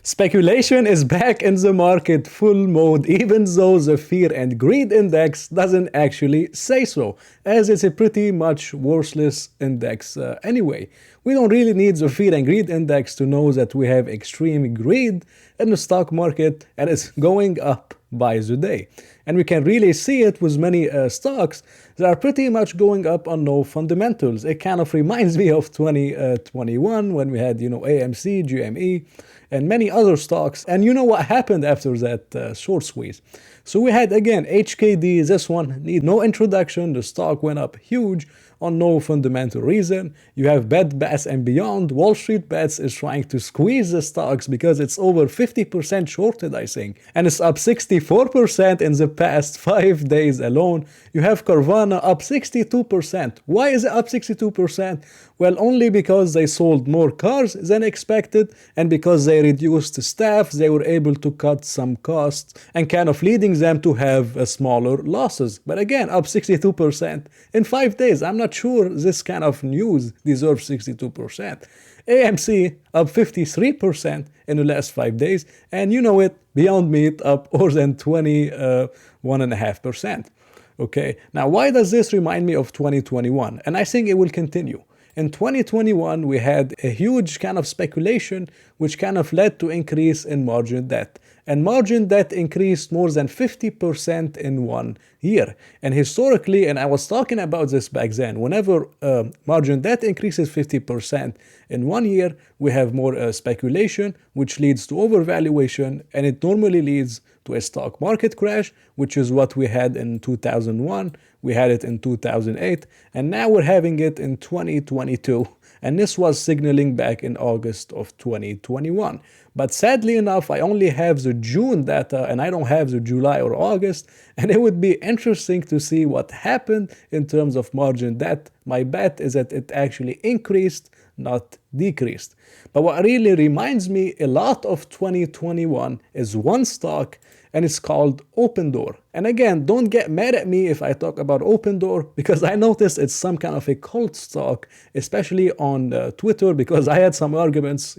Speculation is back in the market full mode, even though the fear and greed index doesn't actually say so, as it's a pretty much worthless index anyway. We don't really need the fear and greed index to know that we have extreme greed in the stock market and it's going up by the day. And we can really see it with many stocks that are pretty much going up on no fundamentals. It kind of reminds me of 2021 when we had, AMC, GME, and many other stocks. And you know what happened after that short squeeze? So we had, again, HKD. This one need no introduction. The stock went up huge on no fundamental reason. You have Bed Bath & Beyond. Wall Street Bets is trying to squeeze the stocks because it's over 50% shorted, I think. And it's up 64% in the past 5 days alone. You have Carvana up 62%. Why is it up 62%? Well, only because they sold more cars than expected, and because they reduced staff, they were able to cut some costs and kind of leading them to have smaller losses. But again, up 62% in 5 days. I'm not sure this kind of news deserves 62%. AMC up 53% in the last 5 days, and you know it, Beyond Meat up more than 21.5%. Okay, now why does this remind me of 2021? And I think it will continue. In 2021, we had a huge kind of speculation which kind of led to increase in margin debt. And margin debt increased more than 50% in 1 year. And historically, and I was talking about this back then, whenever margin debt increases 50% in 1 year, we have more speculation, which leads to overvaluation, and it normally leads to a stock market crash, which is what we had in 2001, we had it in 2008, and now we're having it in 2022. And this was signaling back in August of 2021. But sadly enough, I only have the June data and I don't have the July or August, and it would be interesting to see what happened in terms of margin debt. My bet is that it actually increased, not decreased. But what really reminds me a lot of 2021 is one stock, and it's called Opendoor. And again, don't get mad at me if I talk about Opendoor, because I noticed it's some kind of a cult stock, especially on Twitter, because I had some arguments,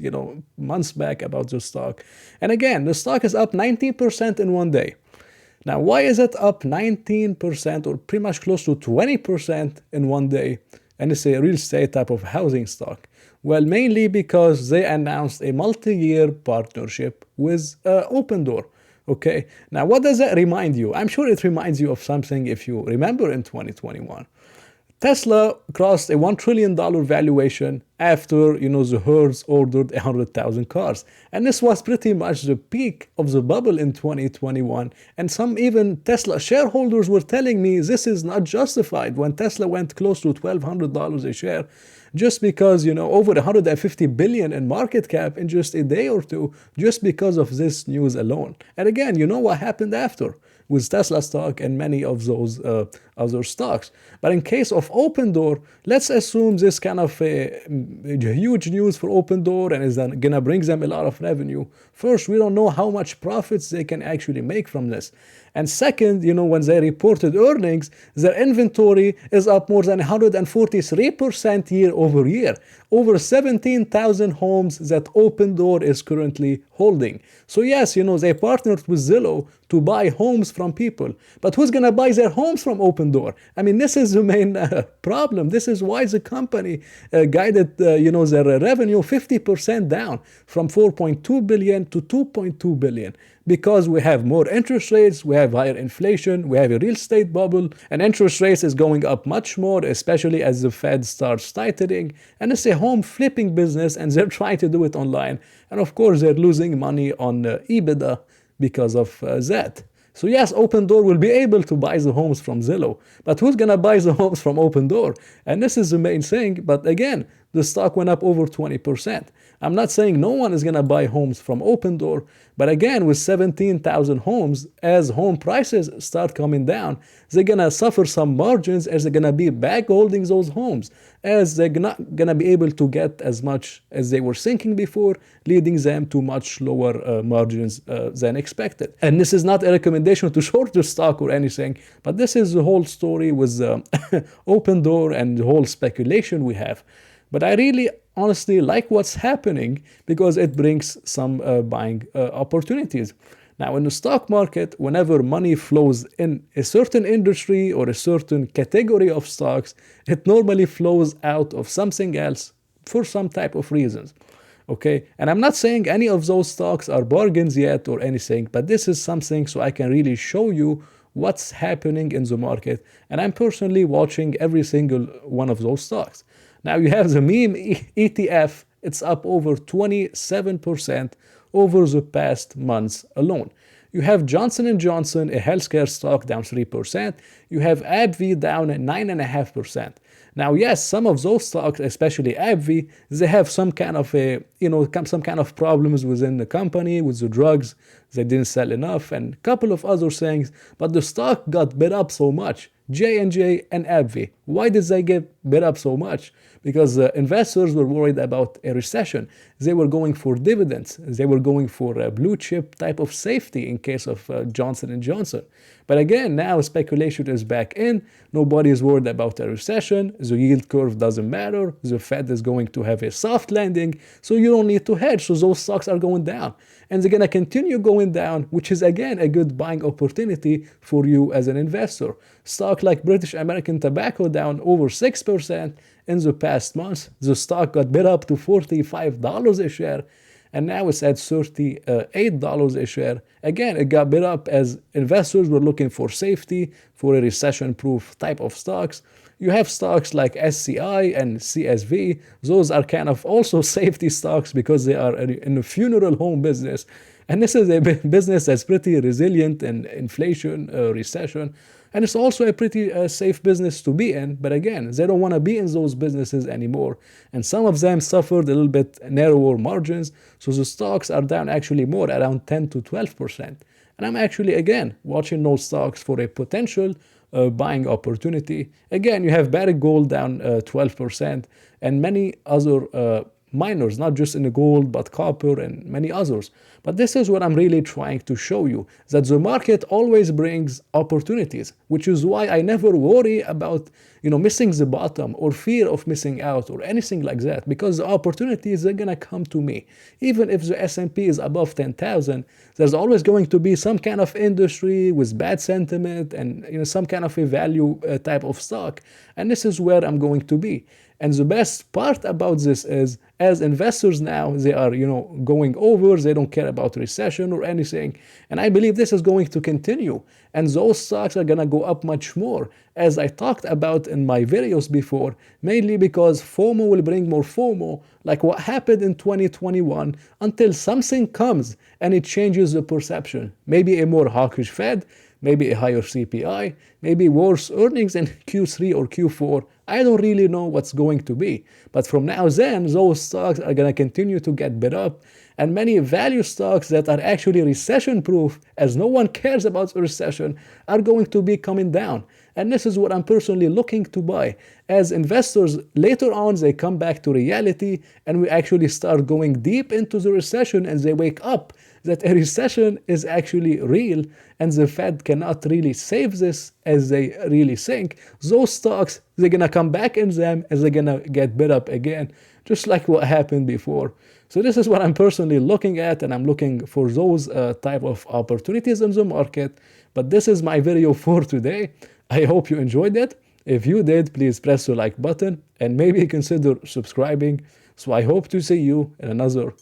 months back about the stock. And again, the stock is up 19% in 1 day. Now, why is it up 19% or pretty much close to 20% in 1 day? And it's a real estate type of housing stock. Well, mainly because they announced a multi-year partnership with Opendoor. Okay, now what does that remind you? I'm sure it reminds you of something if you remember in 2021. Tesla crossed a $1 trillion valuation after, the Hertz ordered 100,000 cars. And this was pretty much the peak of the bubble in 2021. And some even Tesla shareholders were telling me this is not justified when Tesla went close to $1,200 a share, just because, over 150 billion in market cap in just a day or two, just because of this news alone. And again, you know what happened after with Tesla stock and many of those other stocks. But in case of Opendoor, let's assume this kind of a huge news for Opendoor and is gonna bring them a lot of revenue. First, we don't know how much profits they can actually make from this. And second, when they reported earnings, their inventory is up more than 143% year over year. Over 17,000 homes that Opendoor is currently holding. So yes, they partnered with Zillow to buy homes from people. But who's going to buy their homes from Opendoor? I mean, this is the main problem. This is why the company guided, their revenue 50% down from 4.2 billion to 2.2 billion. Because we have more interest rates, we have higher inflation, we have a real estate bubble, and interest rates is going up much more, especially as the Fed starts tightening. And it's a home flipping business, and they're trying to do it online. And of course, they're losing money on EBITDA because of that. So yes, Opendoor will be able to buy the homes from Zillow, but who's gonna buy the homes from Opendoor? And this is the main thing, but again, the stock went up over 20%. I'm not saying no one is gonna buy homes from Opendoor, but again, with 17,000 homes, as home prices start coming down, they're gonna suffer some margins as they're gonna be back holding those homes, as they're not gonna be able to get as much as they were thinking before, leading them to much lower margins than expected. And this is not a recommendation to short the stock or anything, but this is the whole story with Opendoor and the whole speculation we have. But I really honestly like what's happening because it brings some buying opportunities. Now, in the stock market, whenever money flows in a certain industry or a certain category of stocks, it normally flows out of something else for some type of reasons. Okay, and I'm not saying any of those stocks are bargains yet or anything, but this is something so I can really show you what's happening in the market. And I'm personally watching every single one of those stocks. Now, you have the meme ETF, it's up over 27% over the past months alone. You have Johnson & Johnson, a healthcare stock, down 3%. You have AbbVie down 9.5%. Now, yes, some of those stocks, especially AbbVie, they have some kind of some kind of problems within the company with the drugs. They didn't sell enough and a couple of other things, but the stock got bid up so much. J&J and AbbVie. Why did they get bid up so much? Because investors were worried about a recession. They were going for dividends. They were going for a blue chip type of safety in case of Johnson & Johnson. But again, now speculation is back in. Nobody is worried about a recession. The yield curve doesn't matter. The Fed is going to have a soft landing. So you don't need to hedge. So those stocks are going down. And they're going to continue going down, which is again a good buying opportunity for you as an investor. Stock like British American Tobacco down over 6% in the past month. The stock got bid up to $45 a share, and now it's at $38 a share. Again, it got bid up as investors were looking for safety, for a recession-proof type of stocks. You have stocks like SCI and CSV. Those are kind of also safety stocks because they are in the funeral home business. And this is a business that's pretty resilient in inflation, recession. And it's also a pretty safe business to be in. But again, they don't want to be in those businesses anymore. And some of them suffered a little bit narrower margins. So the stocks are down actually more, around 10 to 12%. And I'm actually, again, watching those stocks for a potential buying opportunity. Again, you have Barrick Gold down 12% and many other miners, not just in the gold, but copper and many others. But this is what I'm really trying to show you, that the market always brings opportunities, which is why I never worry about, missing the bottom or fear of missing out or anything like that, because the opportunities are gonna come to me. Even if the S&P is above 10,000, there's always going to be some kind of industry with bad sentiment and some kind of a value type of stock. And this is where I'm going to be. And the best part about this is, as investors now, they are, going over, they don't care about recession or anything. And I believe this is going to continue. And those stocks are going to go up much more, as I talked about in my videos before, mainly because FOMO will bring more FOMO, like what happened in 2021, until something comes and it changes the perception. Maybe a more hawkish Fed, maybe a higher CPI, maybe worse earnings in Q3 or Q4. I don't really know what's going to be. But from now on, those stocks are going to continue to get bid up. And many value stocks that are actually recession-proof, as no one cares about a recession, are going to be coming down. And this is what I'm personally looking to buy. As investors, later on, they come back to reality and we actually start going deep into the recession and they wake up that a recession is actually real and the Fed cannot really save this as they really think. Those stocks, they're going to come back in them and they're going to get bid up again, just like what happened before. So this is what I'm personally looking at, and I'm looking for those type of opportunities in the market. But this is my video for today. I hope you enjoyed it. If you did, please press the like button and maybe consider subscribing. So I hope to see you in another